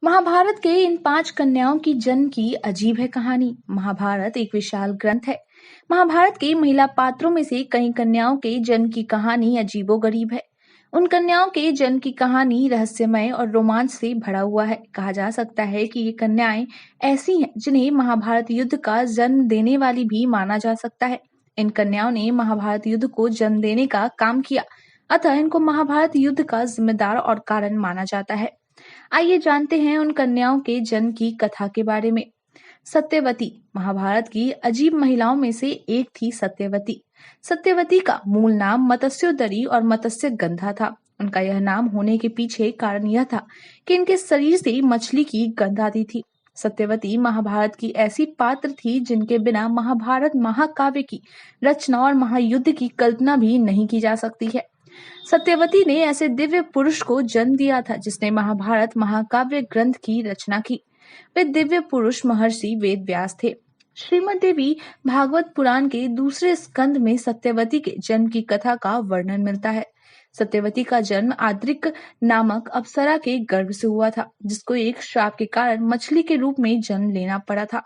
महाभारत के इन 5 कन्याओं की जन्म की अजीब है कहानी। महाभारत एक विशाल ग्रंथ है। महाभारत के महिला पात्रों में से कई कन्याओं के जन्म की कहानी अजीबोगरीब है। उन कन्याओं के जन्म की कहानी रहस्यमय और रोमांच से भरा हुआ है। कहा जा सकता है कि ये कन्याएं ऐसी हैं जिन्हें महाभारत युद्ध का जन्म देने वाली भी माना जा सकता है। इन कन्याओं ने महाभारत युद्ध को जन्म देने का काम किया, अतः इनको महाभारत युद्ध का जिम्मेदार और कारण माना जाता है। आइए जानते हैं उन कन्याओं के जन्म की कथा के बारे में। सत्यवती महाभारत की अजीब महिलाओं में से एक थी सत्यवती। सत्यवती का मूल नाम मत्स्योदरी और मत्स्य गंधा था। उनका यह नाम होने के पीछे कारण यह था कि इनके शरीर से मछली की गंध आती थी। सत्यवती महाभारत की ऐसी पात्र थी जिनके बिना महाभारत महाकाव्य की रचना और महायुद्ध की कल्पना भी नहीं की जा सकती है। सत्यवती ने ऐसे दिव्य पुरुष को जन्म दिया था जिसने महाभारत महाकाव्य ग्रंथ की रचना की। वे दिव्य पुरुष महर्षि वेद व्यास थे। श्रीमद् देवी भागवत पुराण के दूसरे स्कंद में सत्यवती के जन्म की कथा का वर्णन मिलता है। सत्यवती का जन्म आद्रिक नामक अप्सरा के गर्भ से हुआ था, जिसको एक श्राप के कारण मछली के रूप में जन्म लेना पड़ा था।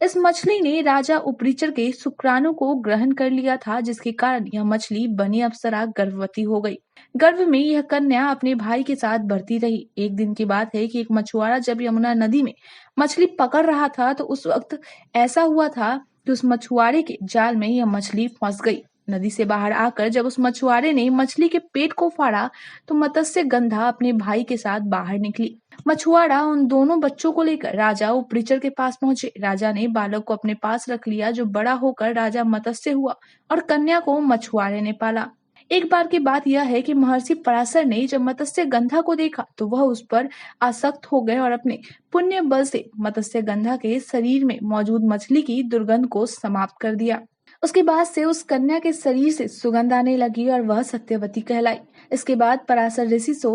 इस मछली ने राजा उपरिचर के शुक्राणु को ग्रहण कर लिया था, जिसके कारण यह मछली बनी अप्सरा गर्भवती हो गई। गर्भ में यह कन्या अपने भाई के साथ बढ़ती रही। एक दिन की बात है कि एक मछुआरा जब यमुना नदी में मछली पकड़ रहा था तो उस वक्त ऐसा हुआ था कि उस मछुआरे के जाल में यह मछली फंस गई। नदी से बाहर आकर जब उस मछुआरे ने मछली के पेट को फाड़ा तो मत्स्य गंधा अपने भाई के साथ बाहर निकली। मछुआरा उन दोनों बच्चों को लेकर राजा उपरिचर के पास पहुंचे। राजा ने बालक को अपने पास रख लिया, जो बड़ा होकर राजा मत्स्य हुआ और कन्या को मछुआरे ने पाला। एक बार की बात यह है कि महर्षि पराशर ने जब मत्स्य गंधा को देखा तो वह उस पर आसक्त हो गए और अपने पुण्य बल से मत्स्य गंधा के शरीर में मौजूद मछली की दुर्गंध को समाप्त कर दिया। उसके बाद से उस कन्या के शरीर से सुगंध आने लगी और वह सत्यवती कहलाई। इसके बाद पराशर ऋषि से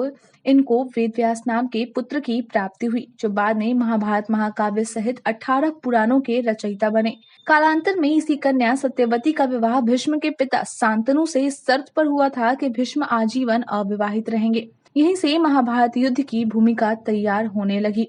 इनको वेदव्यास नाम के पुत्र की प्राप्ति हुई, जो बाद में महाभारत महाकाव्य सहित 18 पुराणों के रचयिता बने। कालांतर में इसी कन्या सत्यवती का विवाह भीष्म के पिता शांतनु से इस शर्त पर हुआ था कि भीष्म आजीवन अविवाहित रहेंगे। यहीं से महाभारत युद्ध की भूमिका तैयार होने लगी।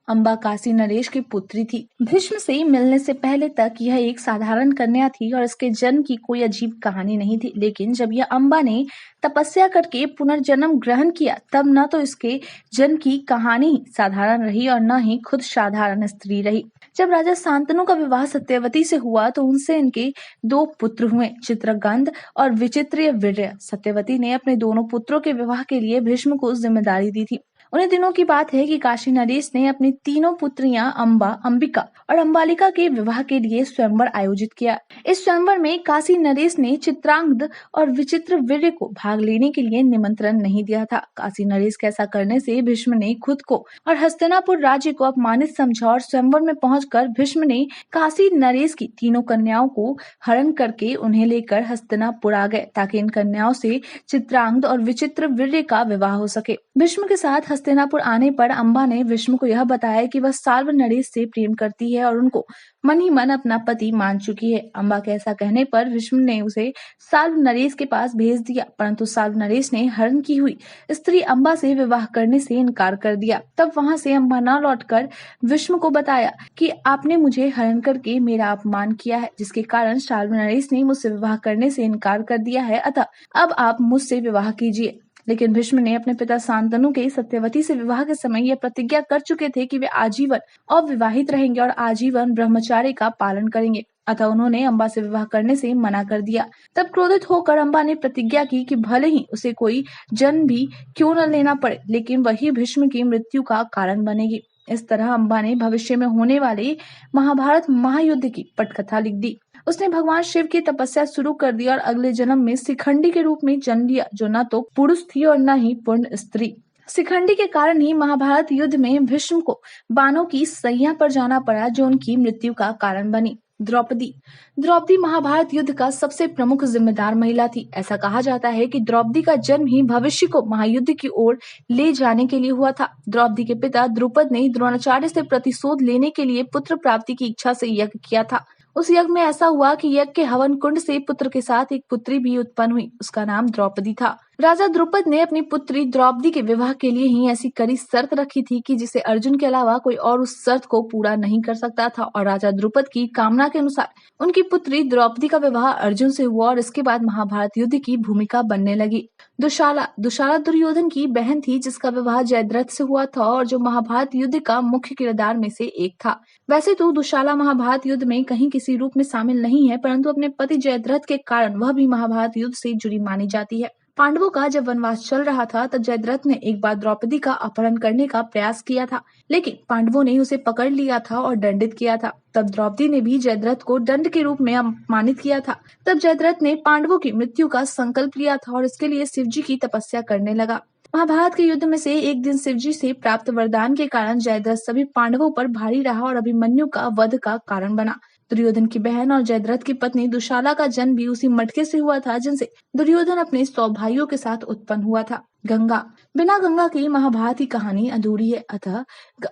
अम्बा काशी नरेश की पुत्री थी। भीष्म से मिलने से पहले तक यह एक साधारण कन्या थी और इसके जन्म की कोई अजीब कहानी नहीं थी। लेकिन जब यह अम्बा ने तपस्या करके पुनर्जन्म ग्रहण किया, तब न तो इसके जन्म की कहानी साधारण रही और न ही खुद साधारण स्त्री रही। जब राजा शांतनु का विवाह सत्यवती से हुआ तो उनसे इनके 2 पुत्र हुए, चित्रगंध और विचित्रवीर्य। सत्यवती ने अपने दोनों पुत्रों के विवाह के लिए भीष्म को जिम्मेदारी दी थी। उन्हीं दिनों की बात है कि काशी नरेश ने अपनी तीनों पुत्रियां अम्बा, अंबिका और अंबालिका के विवाह के लिए स्वयंवर आयोजित किया। इस स्वयंवर में काशी नरेश ने चित्रांगद और विचित्रवीर्य को भाग लेने के लिए निमंत्रण नहीं दिया था। काशी नरेश के ऐसा करने से भीष्म ने खुद को और हस्तिनापुर राज्य को अपमानित समझा और स्वयंवर में पहुंचकर भीष्म ने काशी नरेश की तीनों कन्याओं को हरण करके उन्हें लेकर हस्तिनापुर आ गए, ताकि इन कन्याओं से चित्रांगद और विचित्रवीर्य का विवाह हो सके। भीष्म के साथ हस्तिनापुर आने पर अम्बा ने भीष्म को यह बताया कि वह साल्व नरेश से प्रेम करती है और उनको मन ही मन अपना पति मान चुकी है। अम्बा के ऐसा कहने पर भीष्म ने उसे साल्व नरेश के पास भेज दिया, परंतु साल्व नरेश ने हरण की हुई स्त्री अम्बा से विवाह करने से इनकार कर दिया। तब वहां से अम्बा न लौटकर भीष्म को बताया कि आपने मुझे हरण करके मेरा अपमान किया है, जिसके कारण साल्व नरेश ने मुझसे विवाह करने से इनकार कर दिया है, अतः अब आप मुझसे विवाह कीजिए। लेकिन भीष्म ने अपने पिता शांतनु के सत्यवती से विवाह के समय यह प्रतिज्ञा कर चुके थे कि वे आजीवन अविवाहित रहेंगे और आजीवन ब्रह्मचार्य का पालन करेंगे, अतः उन्होंने अम्बा से विवाह करने से मना कर दिया। तब क्रोधित होकर अम्बा ने प्रतिज्ञा की कि भले ही उसे कोई जन्म भी क्यों न लेना पड़े, लेकिन वही भीष्म की मृत्यु का कारण बनेगी। इस तरह अम्बा ने भविष्य में होने वाले महाभारत महायुद्ध की पटकथा लिख दी। उसने भगवान शिव की तपस्या शुरू कर दी और अगले जन्म में शिखंडी के रूप में जन्म लिया, जो न तो पुरुष थी और न ही पूर्ण स्त्री। शिखंडी के कारण ही महाभारत युद्ध में भीष्म को बाणों की सैया पर जाना पड़ा, जो उनकी मृत्यु का कारण बनी। द्रौपदी महाभारत युद्ध का सबसे प्रमुख जिम्मेदार महिला थी। ऐसा कहा जाता है कि द्रौपदी का जन्म ही भविष्य को महायुद्ध की ओर ले जाने के लिए हुआ था। द्रौपदी के पिता द्रुपद ने द्रोणाचार्य से प्रतिशोध लेने के लिए पुत्र प्राप्ति की इच्छा से यज्ञ किया था। उस यज्ञ में ऐसा हुआ कि यज्ञ के हवन कुंड से पुत्र के साथ एक पुत्री भी उत्पन्न हुई। उसका नाम द्रौपदी था। राजा द्रुपद ने अपनी पुत्री द्रौपदी के विवाह के लिए ही ऐसी कड़ी शर्त रखी थी कि जिसे अर्जुन के अलावा कोई और उस शर्त को पूरा नहीं कर सकता था। और राजा द्रुपद की कामना के अनुसार उनकी पुत्री द्रौपदी का विवाह अर्जुन से हुआ और इसके बाद महाभारत युद्ध की भूमिका बनने लगी। दुशाला दुशाला दुर्योधन की बहन थी जिसका विवाह जयद्रथ से हुआ था और जो महाभारत युद्ध का मुख्य किरदार में से एक था। वैसे तो दुशाला महाभारत युद्ध में कहीं किसी रूप में शामिल नहीं है, परंतु अपने पति जयद्रथ के कारण वह भी महाभारत युद्ध से जुड़ी मानी जाती है। पांडवों का जब वनवास चल रहा था तब जयद्रथ ने एक बार द्रौपदी का अपहरण करने का प्रयास किया था, लेकिन पांडवों ने उसे पकड़ लिया था और दंडित किया था। तब द्रौपदी ने भी जयद्रथ को दंड के रूप में अपमानित किया था। तब जयद्रथ ने पांडवों की मृत्यु का संकल्प लिया था और इसके लिए शिवजी की तपस्या करने लगा। महाभारत के युद्ध में से एक दिन शिवजी से प्राप्त वरदान के कारण जयद्रथ सभी पांडवों पर भारी रहा और अभिमन्यु का वध का कारण बना। दुर्योधन की बहन और जयद्रथ की पत्नी दुशाला का जन्म भी उसी मटके से हुआ था जिनसे दुर्योधन अपने 100 भाइयों के साथ उत्पन्न हुआ था। गंगा, बिना गंगा की महाभारत की कहानी अधूरी है, अतः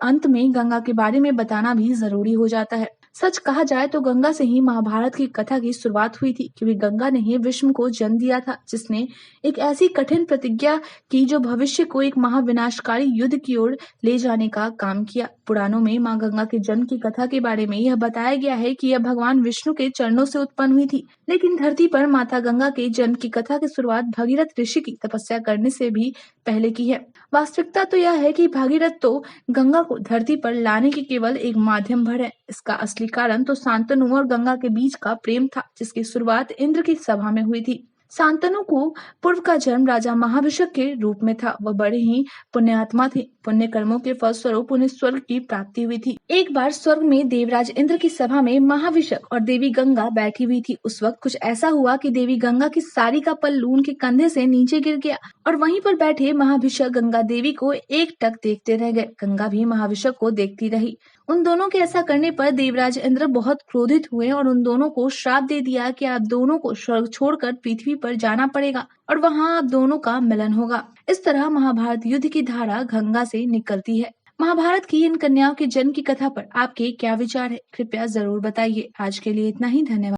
अंत में गंगा के बारे में बताना भी जरूरी हो जाता है। सच कहा जाए तो गंगा से ही महाभारत की कथा की शुरुआत हुई थी, क्योंकि गंगा ने ही विष्णु को जन्म दिया था, जिसने एक ऐसी कठिन प्रतिज्ञा की जो भविष्य को एक महाविनाशकारी युद्ध की ओर ले जाने का काम किया। पुराणों में माँ गंगा के जन्म की कथा के बारे में यह बताया गया है कि यह भगवान विष्णु के चरणों से उत्पन्न हुई थी, लेकिन धरती पर माता गंगा के जन्म की कथा की शुरुआत भगीरथ ऋषि की तपस्या करने से भी पहले की है। वास्तविकता तो यह है कि भागीरथ तो गंगा को धरती पर लाने के केवल एक माध्यम भर है। इसका असली कारण तो शांतनु और गंगा के बीच का प्रेम था, जिसकी शुरुआत इंद्र की सभा में हुई थी। शांतनु को पूर्व का जन्म राजा महाभिषक के रूप में था। वह बड़े ही पुण्यात्मा थे। पुण्य कर्मों के फलस्वरूप उन्हें स्वर्ग की प्राप्ति हुई थी। एक बार स्वर्ग में देवराज इंद्र की सभा में महाभिषक और देवी गंगा बैठी हुई थी। उस वक्त कुछ ऐसा हुआ कि देवी गंगा की साड़ी का पल्लू उनके कंधे से नीचे गिर गया और वहीं पर बैठे महाभिषक गंगा देवी को एकटक देखते रह गए। गंगा भी महाभिषक को देखती रही। उन दोनों के ऐसा करने पर देवराज इंद्र बहुत क्रोधित हुए और उन दोनों को श्राप दे दिया कि आप दोनों को स्वर्ग छोड़कर पृथ्वी पर जाना पड़ेगा और वहां आप दोनों का मिलन होगा। इस तरह महाभारत युद्ध की धारा गंगा से निकलती है। महाभारत की इन कन्याओं के जन्म की कथा पर आपके क्या विचार है? कृपया जरूर बताइए। आज के लिए इतना ही, धन्यवाद।